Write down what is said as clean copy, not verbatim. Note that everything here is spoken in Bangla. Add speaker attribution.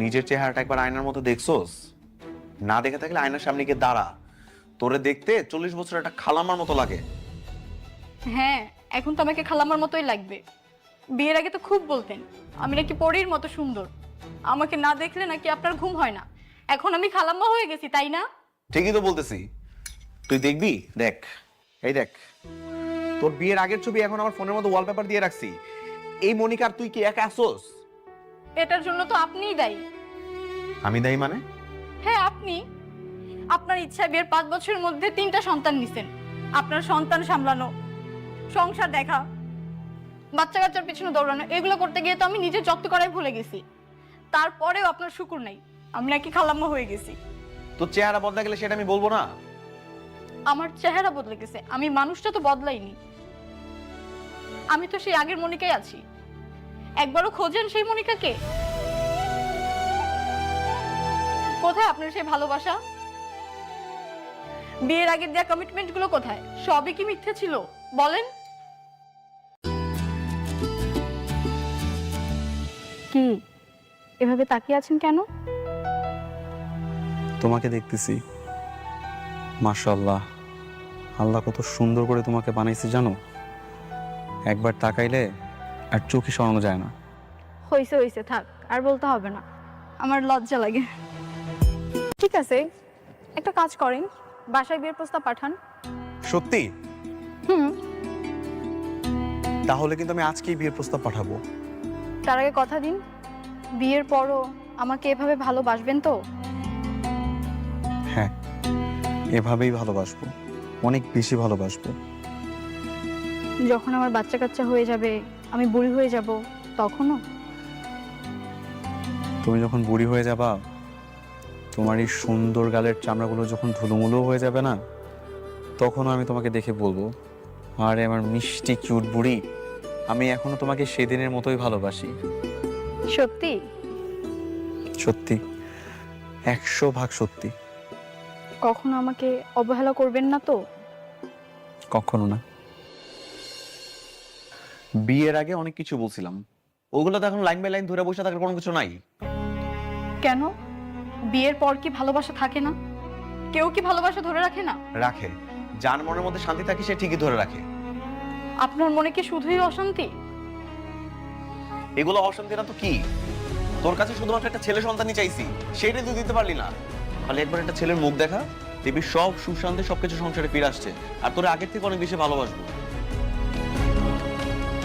Speaker 1: নিজের চেহারাটা একবার আয়নার মতো দেখছোস? না দেখে থাকলে আয়নার সামনে গিয়ে দাঁড়া। তোরে দেখতে 40 বছর একটা খালামার মতো লাগে।
Speaker 2: হ্যাঁ, এখন তো আমাকে খালাম্মার মতোই লাগবে। বিয়ের আগে তো খুব বলতেন আমি নাকি পরীর মতো সুন্দর, আমাকে না দেখলে নাকি আপনার ঘুম হয় না। এখন আমি খালাম্মা হয়ে গেছি, তাই না?
Speaker 1: ঠিকই তো বলতেছি। তুই দেখবি, দেখ, এই দেখ, তোর বিয়ের আগের ছবি এখন আমার ফোনের মধ্যে ওয়ালপেপার দিয়ে রাখছি। এই মনিকার তুই কি একা আসোস?
Speaker 2: এটার জন্য তো আপনিই দায়ী।
Speaker 1: আমি দায়ী মানে?
Speaker 2: হ্যাঁ, আপনি। আপনার ইচ্ছা বিয়ের 5 বছরের মধ্যে 3টা সন্তান নিছেন। আপনার সন্তান সামলানো, সংসার দেখা, বাচ্চা কাচ্চার পিছনে দৌড়ানো, এগুলো করতে গিয়ে তো আমি নিজের যত্ন করাই ভুলে গেছি। তারপরেও আপনার শুকুর নাই, আমি নাকি খালাম্মা হয়ে গেছি।
Speaker 1: তোর চেহারা বদলা গেলে সেটা আমি বলবো না?
Speaker 2: আমার চেহারা বদলে গেছে, আমি মানুষটা তো বদলাইনি। আমি তো সেই আগের মনিকাই আছি। একবারও খোঁজেন সেই মনিকাকে? কোথায় আপনার সেই ভালোবাসা? বিয়ের আগের দেওয়া কমিটমেন্ট গুলো কোথায়? সবই কি মিথ্যে ছিল? বলেন। কি এভাবে তাকিয়ে আছেন কেন?
Speaker 3: তোমাকে দেখতেছি। মাশাআল্লাহ, আল্লাহ কত সুন্দর করে তোমাকে বানাইছে জানো। একবার তাকাইলে আর চোখে সরানো যায় না।
Speaker 2: হইছে হইছে, থাক আর বলতে হবে না, আমার লজ্জা লাগে। ঠিক আছে, একটা কাজ করেন, বাসায় বিয়ের প্রস্তাব পাঠান।
Speaker 3: সত্যি?
Speaker 2: হুম।
Speaker 3: তাহলে কিন্তু আমি আজকেই বিয়ের প্রস্তাব পাঠাবো।
Speaker 2: তার আগে কথা দিন, বিয়ের পরও আমাকে এভাবে ভালোবাসবেন তো?
Speaker 3: হ্যাঁ, এভাবেই ভালোবাসবো, অনেক বেশি ভালোবাসবো।
Speaker 2: যখন আমার বাচ্চা কাচ্চা হয়ে যাবে, আমি বুড়ি হয়ে যাব, তখনও?
Speaker 3: তুমি যখন বুড়ি হয়ে যাবা, তোমার এই সুন্দর গালের চামড়াগুলো যখন ধুলোমুলো হয়ে যাবে না, তখন আমি তোমাকে দেখে বলবো, আরে আমার মিষ্টি কিউট বুড়ি, আমি এখনো তোমাকে সেদিনের মতোই ভালোবাসি।
Speaker 2: সত্যি?
Speaker 3: সত্যি, 100% সত্যি।
Speaker 2: কখনো আমাকে অবহেলা করবেন না তো?
Speaker 3: কখনো না।
Speaker 1: বিয়ের আগে অনেক কিছু বলছিলাম, ওগুলো তো এখন লাইন বাই লাইন ধরে বসে থাকার কোনো কিছু নাই।
Speaker 2: কেন? বিয়ের পর কি ভালোবাসা থাকে না? কেউ কি ভালোবাসা ধরে রাখে না?
Speaker 1: রাখে, যার মনের মধ্যে শান্তি থাকে সে ঠিকই ধরে রাখে।
Speaker 2: আপনার মনে কি শুধুই অশান্তি?
Speaker 1: এগুলো অশান্তি না তো কি? তোর কাছে শুধুমাত্র একটা ছেলে সন্তানই চাইছি, সেটাই তুই দিতে পারলি না। তাহলে একবার একটা ছেলের মুখ দেখা, দেখবি সব সুখ শান্তি সবকিছু সংসারে ফিরে আসছে, আর তোর আগের থেকে অনেক বেশি ভালোবাসবো।